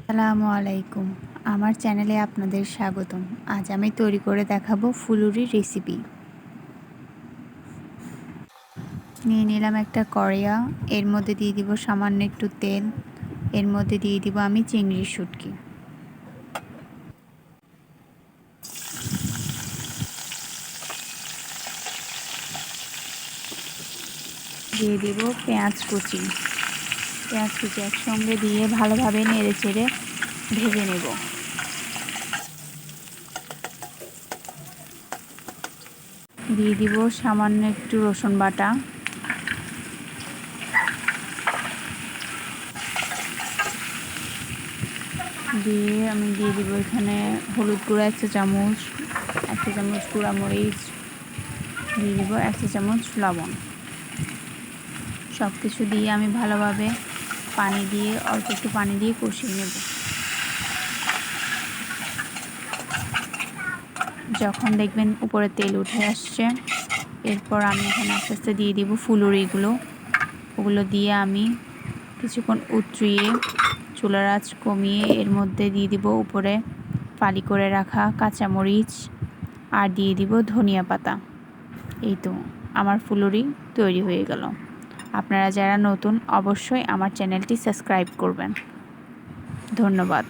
আসসালামু আলাইকুম। আমার চ্যানেলে আপনাদের স্বাগতম। আজ আমি তৈরি করে দেখাবো ফুলুরির রেসিপি। নিয়ে নিলাম একটা কড়াইয়া, এর মধ্যে দিয়ে দিব সামান্য একটু তেল, এর মধ্যে দিয়ে দিব আমি চিংড়ির শুটকি। দিয়ে দিব পেঁয়াজ কুচি একসঙ্গে দিয়ে ভালোভাবে নেড়ে চেড়ে ভেজে নেব। দিয়ে দিব সামান্য একটু রসুন বাটা, দিয়ে আমি দিয়ে দিব এখানে হলুদ গুঁড়া 1 চা চামচ, 1 চা চামচ গুঁড়া মরিচ, দিয়ে দিব 1 চা চামচ লবণ। সব কিছু দিয়ে আমি ভালোভাবে অল্প একটু পানি দিয়ে কষিয়ে নেব। যখন দেখবেন উপরে তেল উঠে আসছে, এরপর আমি এখানে আস্তে আস্তে দিয়ে দিব ওগুলো দিয়ে আমি কিছুক্ষণ উতরিয়ে চুলার আঁচ কমিয়ে এর মধ্যে দিয়ে দিব উপরে ফালি করে রাখা কাঁচামরিচ আর দিয়ে দিব ধনিয়া পাতা। এই তো আমার ফুলুরি তৈরি হয়ে গেল। আপনারা যারা নতুন অবশ্যই আমার চ্যানেলটি সাবস্ক্রাইব করবেন। ধন্যবাদ।